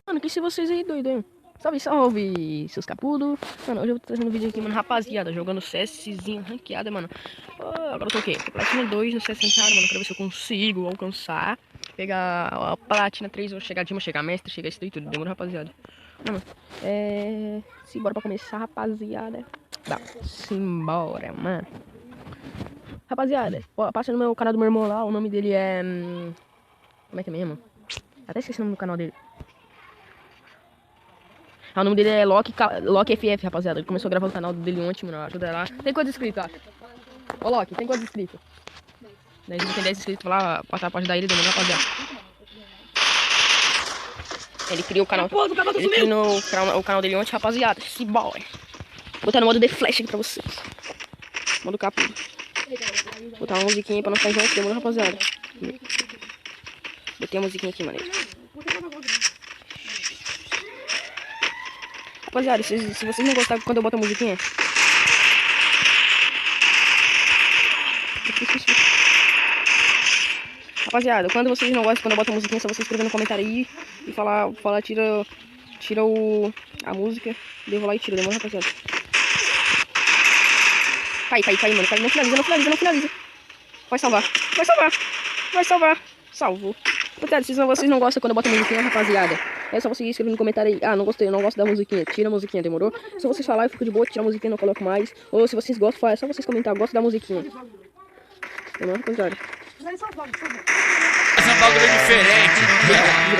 Mano, que se vocês aí doido, hein? Salve, salve, seus capudos. Mano, hoje eu tô trazendo um vídeo aqui, mano, rapaziada, jogando CSzinho, ranqueada, mano. Agora eu tô o quê? Tô Platina 2 no 60, mano, quero ver se eu consigo alcançar. Pegar a Platina 3, vou chegar Dima, chegar Mestre, chegar isso daí tudo, demorou, rapaziada. Mano, simbora pra começar, rapaziada. Dá, simbora, mano. Rapaziada, passa no meu canal do meu irmão lá, o nome dele é... Como é que é mesmo? Até esqueci o nome do canal dele. O nome dele é Loki FF, rapaziada. Ele começou a gravar o canal dele ontem, mano. Ajuda lá. Tem quantos inscritos, acho? Ô, Loki, tem quantos inscritos? Daí tem 10 inscritos lá, passar pra ajudar ele, demorou, rapaziada. Ele criou o canal. Ele criou o canal dele ontem, rapaziada. Esse boy. Vou botar no modo The Flash aqui pra vocês. Modo capuz. Vou botar uma musiquinha aí pra não ficar junto, demorou, rapaziada. Botei a musiquinha aqui, mano. Rapaziada, se vocês não gostaram quando eu boto a musiquinha, rapaziada, quando vocês não gostam quando eu boto a musiquinha, é só vocês escrever no comentário aí e falar tira a música, daí eu vou lá e tiro, demora, rapaziada. Cai, mano, cai, não finaliza. Vai salvar. Salvou. Rapaziada, se vocês não gostam quando eu boto a musiquinha, rapaziada, é só vocês escrever no comentário aí. Ah, não gostei, eu não gosto da musiquinha. Tira a musiquinha, demorou? Se vocês falarem, eu fico de boa, tira a musiquinha, não coloco mais. Ou se vocês gostam, é só vocês comentar, eu gosto da musiquinha. Demorou, rapaziada? Fazer um bagulho diferente.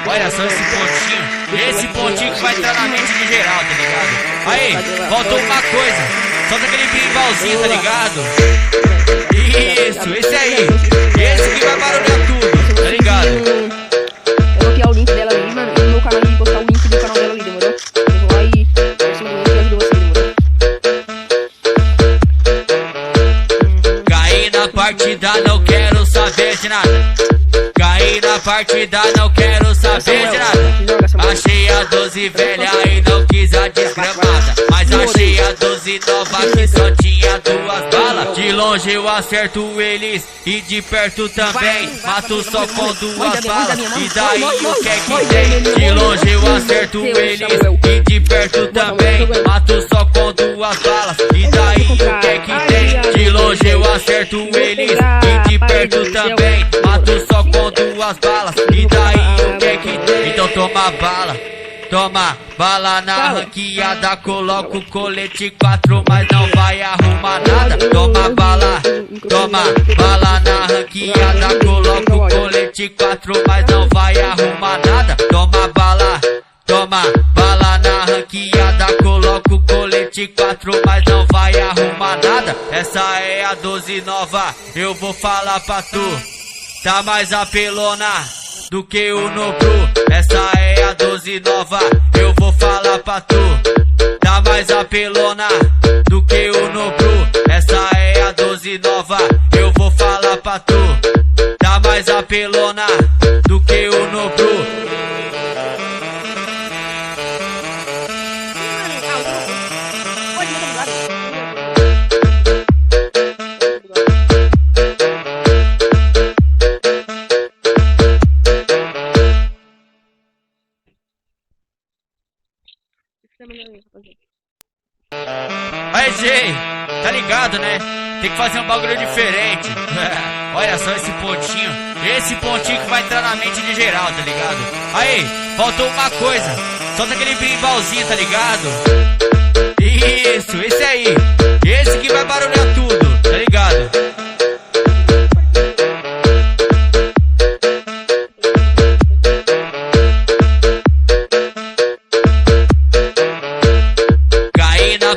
Olha só esse pontinho. Esse pontinho que vai entrar na mente de geral, tá ligado? Aí, faltou uma coisa. Solta aquele bimbalzinho, tá ligado? Isso, esse aí. Esse que vai barulhar tudo, tá ligado? Eu vou criar o link dela ali, mano. E no meu canal e postar o link do canal dela ali, demorou? Eu vou lá e ajudo vocês, demorou? Caí na partida, não quero saber de nada. Caí na partida, não quero saber de nada. Achei a 12 velha e não quis a desgramada. Mas achei a 12 nova que só tinha 2 balas. De longe eu acerto eles e de perto também. Mato só com 2 balas. E daí o que é que tem? De longe eu acerto eles e de perto também. Mato só com 2 balas. E daí o que é que tem? De longe eu acerto eles e de perto também. Mato só com 2 balas. E daí o que é que tem? Então toma bala. Toma bala na ranqueada, coloca o colete 4, mas não vai arrumar nada. Toma bala na ranqueada, coloca o colete 4, mas não vai arrumar nada. Toma bala na ranqueada, coloca o colete 4, mas não vai arrumar nada. Essa é a 12 nova, eu vou falar pra tu. Tá mais apelona do que o Nobru. Essa é a 12 nova, eu vou falar pra tu. Tá mais apelona do que o Nobru. Essa é a 12 nova, eu vou falar pra tu. Tá mais apelona do que o Nobru. Aí, Jay, tá ligado, né? Tem que fazer um bagulho diferente. Olha só esse pontinho. Esse pontinho que vai entrar na mente de geral, tá ligado? Aí, faltou uma coisa. Solta aquele bimbalzinho, tá ligado? Isso, esse aí. Esse que vai barulhar tudo, tá ligado?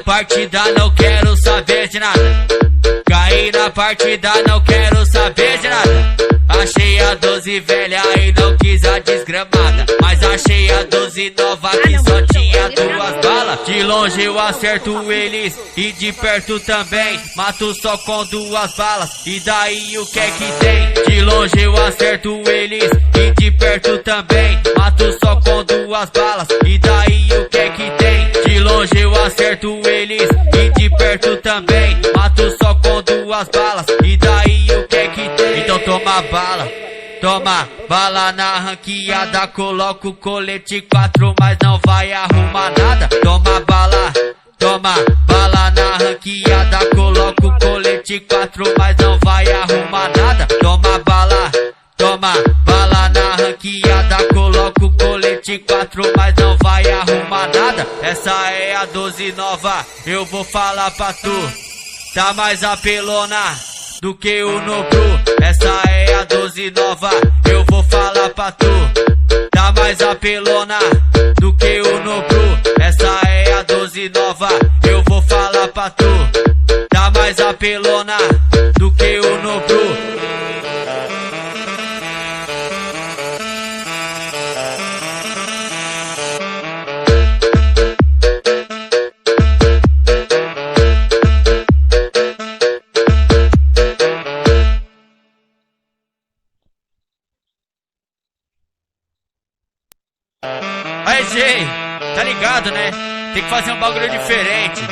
Partida, não quero saber de nada. Caí na partida, não quero saber de nada. Achei a 12 velha e não quis a desgramada. Mas achei a 12 nova que só tinha 2 balas. De longe eu acerto eles e de perto também. Mato só com 2 balas. E daí o que é que tem? De longe eu acerto eles e de perto também. Mato só com 2 balas. E daí o que é que tem? De longe eu acerto eles e de perto perto também, mato só com 2 balas. E daí o que é que tem? Então toma bala. Toma bala na ranqueada, coloca o colete 4, mas não vai arrumar nada. Toma bala na ranqueada, coloca o colete 4, mas não vai arrumar nada. Toma bala na ranqueada, coloca o colete 4, mas não vai arrumar nada. Essa é a 12 nova, eu vou falar pra tu, tá mais apelona do que o Nobru. Essa é a 12 nova, eu vou falar pra tu, tá mais apelona do que o Nobru. Essa é a 12 nova, eu vou falar pra tu, tá mais apelona do que o Nobru. Aí, Jay, tá ligado, né? Tem que fazer um bagulho diferente.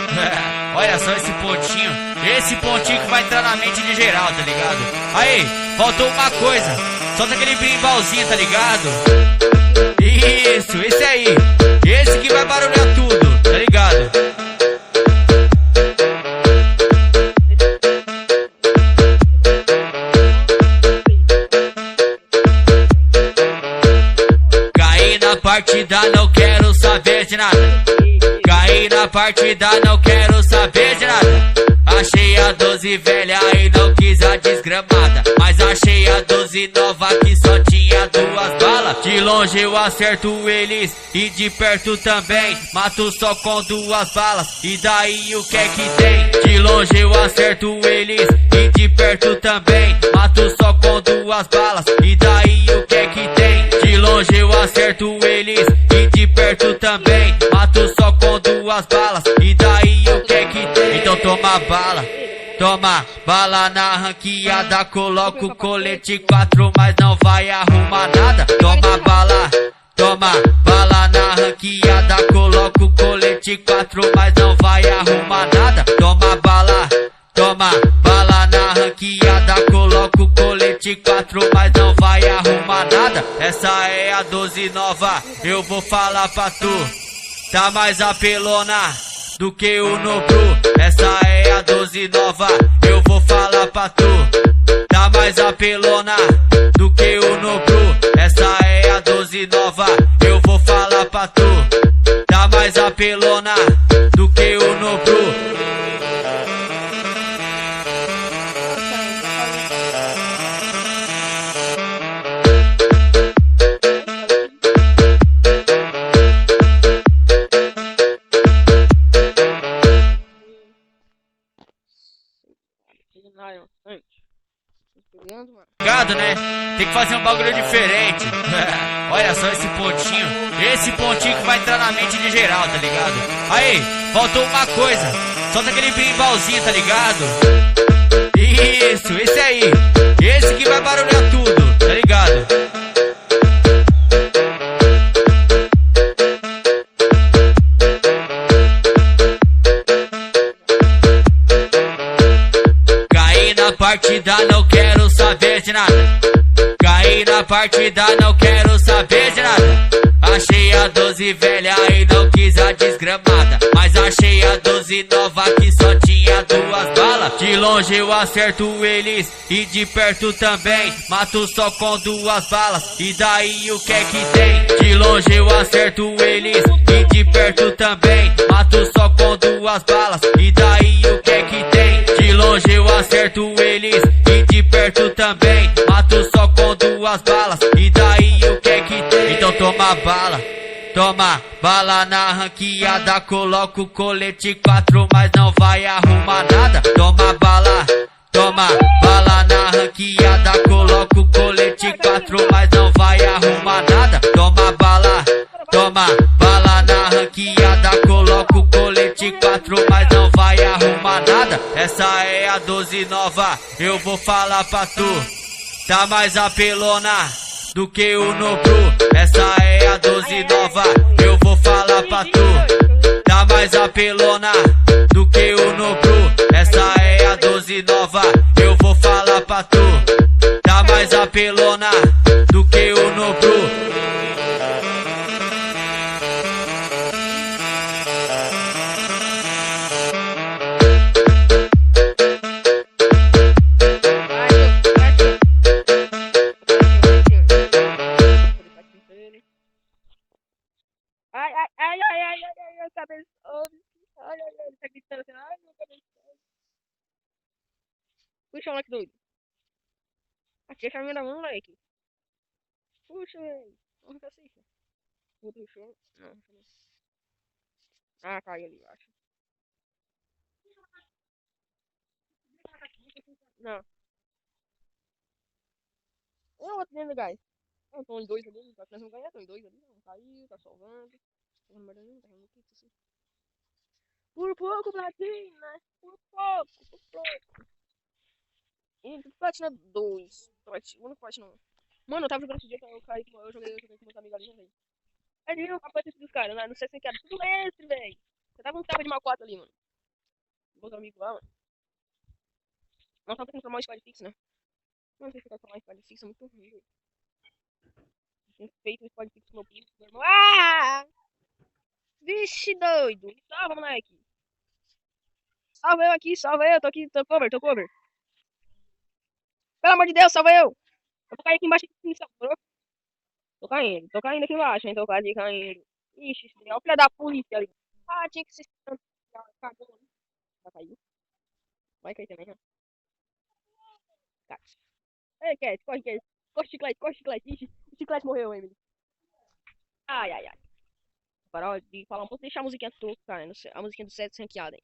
Olha só esse pontinho. Esse pontinho que vai entrar na mente de geral, tá ligado? Aí, faltou uma coisa. Solta aquele brimbalzinho, tá ligado? Isso, esse aí. Esse que vai barulhar tudo, tá ligado? Partida, não quero saber de nada. Caí na partida, não quero saber de nada. Achei a 12 velha e não quis a desgramada, mas achei a 12 nova que só tinha 2 balas. De longe eu acerto eles e de perto também, mato só com 2 balas. E daí o que é que tem? De longe eu acerto eles e de perto também, mato só com 2 balas. E daí o que é que tem? De longe eu acerto eles e de perto também, mato só com 2 balas. E daí o que é que tem? Então toma bala na ranqueada, coloca o colete 4, mas não vai arrumar nada. Toma bala na ranqueada, coloca o colete 4, mas não vai arrumar nada. Toma bala na ranqueada, coloca o colete 4, mas não vai arrumar nada. Essa é a 12 nova, eu vou falar pra tu, tá mais apelona do que o Nobru. Essa é a 12 nova, eu vou falar pra tu, tá mais apelona do que o Nobru. Essa é a 12 nova, eu vou falar pra tu, tá mais apelona do que o Nobru. Ligado, né? Tem que fazer um bagulho diferente. Olha só esse pontinho. Esse pontinho que vai entrar na mente de geral, tá ligado? Aí, faltou uma coisa. Solta aquele brimbalzinho, tá ligado? Isso, esse aí. Esse que vai barulhar tudo, tá ligado? Partida, não quero saber de nada. Caí na partida, não quero saber de nada. Achei a 12 velha e não quis a desgramada, mas achei a 12 nova que só tinha 2 balas. De longe eu acerto eles e de perto também, mato só com 2 balas. E daí o que é que tem? De longe eu acerto eles e de perto também, mato só com 2 balas. E daí o que é que tem? De longe eu acerto eles e de perto também, mato só com 2 balas. E daí o que é que tem? Então toma bala na ranqueada, coloca o colete 4, mas não vai arrumar nada. Toma bala na ranqueada, coloca o colete 4, mas não vai arrumar nada. Toma bala na ranqueada, coloca o colete 4, mas não vai arrumar nada. Essa é a 12 nova, eu vou falar pra tu, tá mais apelona do que o Nobru. Essa é a 12 nova, eu vou falar pra tu, tá mais apelona do que o Nobru. Puxa, moleque doido. Aqui é a chaminha da mão, moleque. Puxa, velho. Vamos ficar assim. Outro chão. Não, não. Ah, caiu ali, eu acho. Não. É outro dentro, guys. Não, estão em dois ali. Só que nós vamos ganhar. Estão em dois ali. Não caiu, tá salvando. Tá vendo merda nenhuma, tá vendo aqui, assim. Por pouco, Platina. Por pouco, por pouco. E Platina 2. O único Platina 1. Mano, eu tava jogando esse dia que eu caí com. Eu joguei com meus amigos ali, né, velho? Aí viu o capacete dos caras, né? Não sei se era tudo mestre, velho. Você tava um tapa de mal 4 ali, mano. Meus amigos lá, mano. Nós tava tentando formar um squad fixo, né? Não sei se vai formar um squad fixo, é muito ruim, velho. Tinha feito um squad fixo com meu primo, com meu irmão. Ah! Vixe, doido. Me salva, moleque. Salva eu aqui, salva eu. Tô aqui, tô cover, tô cover. Pelo amor de Deus, salva eu. Eu vou cair aqui embaixo aqui, salva. Tô caindo aqui embaixo, hein? Tô quase caindo. Ixi, esse é o filho da polícia ali. Ah, tinha que ser. Cagou ali. Vai cair. Vai cair também, né? Cat. Ei, Cat, corre, Cat. Corre, chiclete, corre, chiclete. Ixi, o chiclete morreu, Emily. Ai, ai, ai. Parar de falar um pouco, deixar a musiquinha tocar, né? A musiquinha do set ranqueada, hein?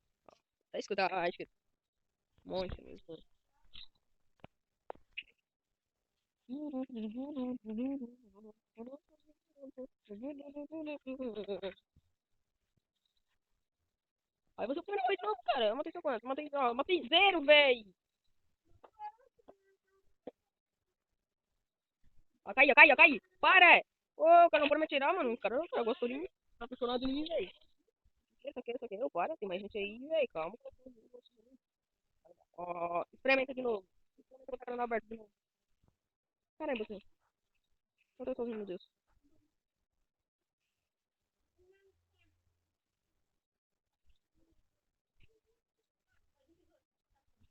Tá escutando? Ah, acho que. Monte mesmo. Aí você foi na de novo, cara. Eu matei seu quanto? Matei, ó, matei zero, véi. Ó, cai, ó, cai, ó, cai. Para! Ô, o cara não pode me atirar, mano. O cara gostou de mim. Tá apaixonado em mim, véi. Isso aqui. Ô, para, tem mais gente aí, véi. Calma. Ó, experimenta de novo. Experimenta botar a cara aberta de novo. Caramba, assim. Eu tô ouvindo, meu Deus.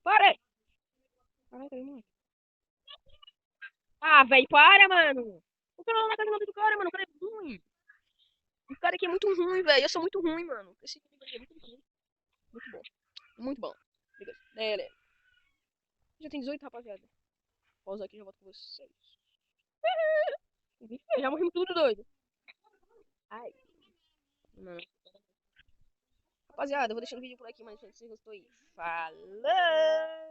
Para! Caralho, tá aí, mano. Ah, véi, para, mano. O cara lá na casa do cara, mano. O cara é ruim. O cara aqui é muito ruim, velho. Eu sou muito ruim, mano. Esse inimigo aqui é muito ruim. Muito bom. Muito bom. Beleza. Já tem 18, rapaziada. Pausa aqui e já volto com vocês. Já morrimos tudo, doido. Ai, mano. Rapaziada, eu vou deixando o vídeo por aqui, mas se você gostou aí. Falou!